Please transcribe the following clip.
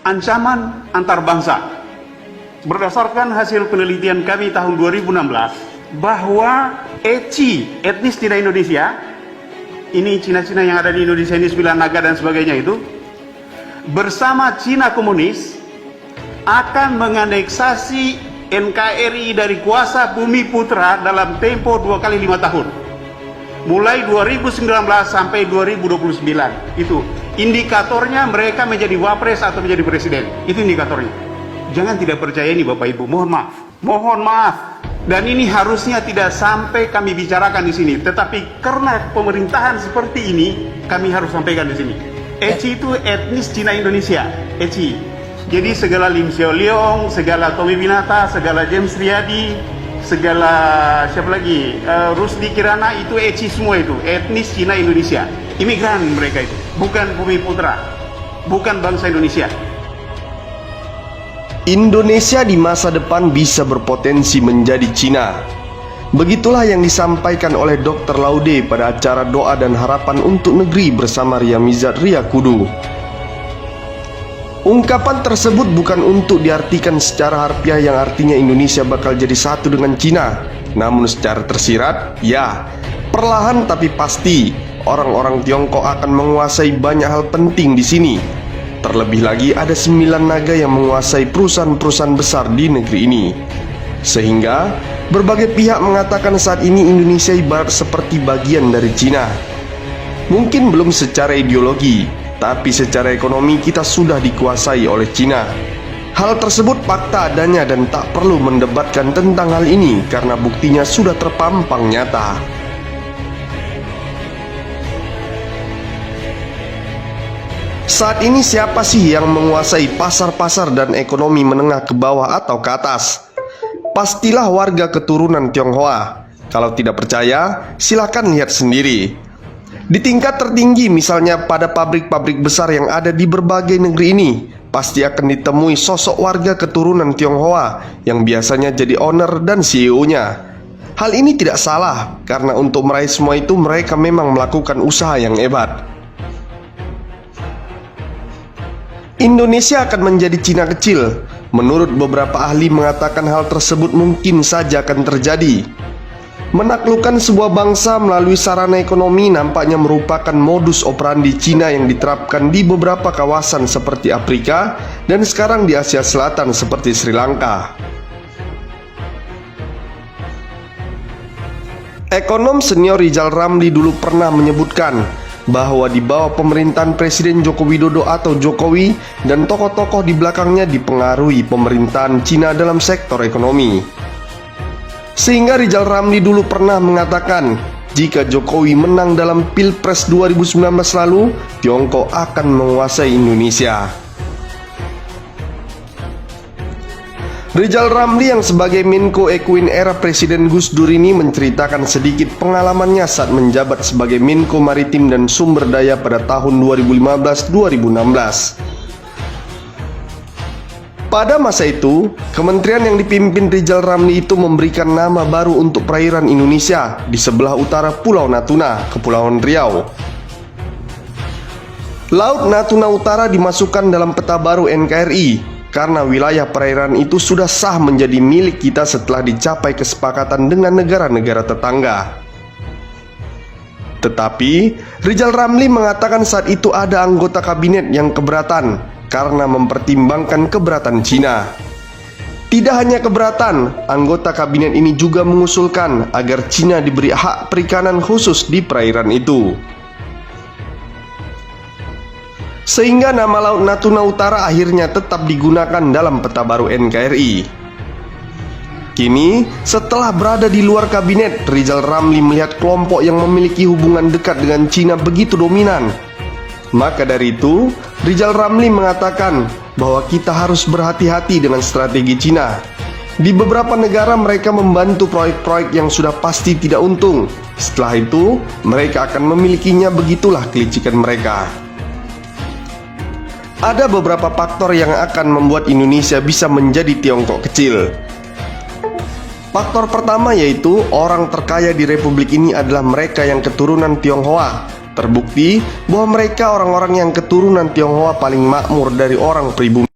ancaman antar bangsa. Berdasarkan hasil penelitian kami tahun 2016, bahwa ECI, etnis Cina Indonesia, ini Cina-Cina yang ada di Indonesia ini 9 naga dan sebagainya itu, bersama Cina komunis akan menganeksasi NKRI dari kuasa Bumi Putra dalam tempo 2 kali 5 tahun. Mulai 2019 sampai 2029. Itu indikatornya mereka menjadi wapres atau menjadi presiden. Itu indikatornya. Jangan tidak percaya ini Bapak Ibu, mohon maaf. Mohon maaf. Dan ini harusnya tidak sampai kami bicarakan di sini, tetapi karena pemerintahan seperti ini kami harus sampaikan di sini. ECI itu etnis Cina Indonesia. ECI. Jadi segala Lim Xiao Leong, segala Tommy Winata, segala James Riyadi, segala siapa lagi, Rusdi Kirana, itu ECI semua, itu etnis Cina Indonesia. Imigran mereka itu, bukan Bumi Putra, bukan bangsa Indonesia. Indonesia di masa depan bisa berpotensi menjadi Cina. Begitulah yang disampaikan oleh Dr. Laude pada acara doa dan harapan untuk negeri bersama Ria Mizat Riyakudu. Ungkapan tersebut bukan untuk diartikan secara harfiah yang artinya Indonesia bakal jadi satu dengan Cina. Namun secara tersirat, ya, perlahan tapi pasti orang-orang Tiongkok akan menguasai banyak hal penting di sini. Terlebih lagi ada 9 naga yang menguasai perusahaan-perusahaan besar di negeri ini. Sehingga berbagai pihak mengatakan saat ini Indonesia ibarat seperti bagian dari Cina. Mungkin belum secara ideologi, tapi secara ekonomi kita sudah dikuasai oleh Cina. Hal tersebut fakta adanya dan tak perlu mendebatkan tentang hal ini karena buktinya sudah terpampang nyata. Saat ini siapa sih yang menguasai pasar-pasar dan ekonomi menengah ke bawah atau ke atas? Pastilah warga keturunan Tionghoa. Kalau tidak percaya, silakan lihat sendiri. Di tingkat tertinggi misalnya pada pabrik-pabrik besar yang ada di berbagai negeri ini, pasti akan ditemui sosok warga keturunan Tionghoa yang biasanya jadi owner dan CEO-nya. Hal ini tidak salah karena untuk meraih semua itu mereka memang melakukan usaha yang hebat. Indonesia akan menjadi Cina kecil. Menurut beberapa ahli mengatakan hal tersebut mungkin saja akan terjadi. Menaklukkan sebuah bangsa melalui sarana ekonomi nampaknya merupakan modus operandi Cina yang diterapkan di beberapa kawasan seperti Afrika dan sekarang di Asia Selatan seperti Sri Lanka. Ekonom senior Rizal Ramli dulu pernah menyebutkan bahwa di bawah pemerintahan Presiden Joko Widodo atau Jokowi dan tokoh-tokoh di belakangnya dipengaruhi pemerintahan Cina dalam sektor ekonomi. Sehingga Rizal Ramli dulu pernah mengatakan, jika Jokowi menang dalam Pilpres 2019 lalu, Tiongkok akan menguasai Indonesia. Rizal Ramli yang sebagai Menko Ekuin era Presiden Gus Dur ini menceritakan sedikit pengalamannya saat menjabat sebagai Menko Maritim dan Sumber Daya pada tahun 2015-2016. Pada masa itu, kementerian yang dipimpin Rizal Ramli itu memberikan nama baru untuk perairan Indonesia di sebelah utara Pulau Natuna, Kepulauan Riau. Laut Natuna Utara dimasukkan dalam peta baru NKRI karena wilayah perairan itu sudah sah menjadi milik kita setelah dicapai kesepakatan dengan negara-negara tetangga. Tetapi Rizal Ramli mengatakan saat itu ada anggota kabinet yang keberatan karena mempertimbangkan keberatan Cina. Tidak hanya keberatan, anggota kabinet ini juga mengusulkan agar Cina diberi hak perikanan khusus di perairan itu. Sehingga nama Laut Natuna Utara akhirnya tetap digunakan dalam peta baru NKRI. Kini, setelah berada di luar kabinet, Rizal Ramli melihat kelompok yang memiliki hubungan dekat dengan Cina begitu dominan. Maka dari itu, Rizal Ramli mengatakan bahwa kita harus berhati-hati dengan strategi Cina. Di beberapa negara mereka membantu proyek-proyek yang sudah pasti tidak untung. Setelah itu, mereka akan memilikinya, begitulah kelicikan mereka. Ada beberapa faktor yang akan membuat Indonesia bisa menjadi Tiongkok kecil. Faktor pertama yaitu orang terkaya di republik ini adalah mereka yang keturunan Tionghoa. Terbukti bahwa mereka orang-orang yang keturunan Tionghoa paling makmur dari orang pribumi.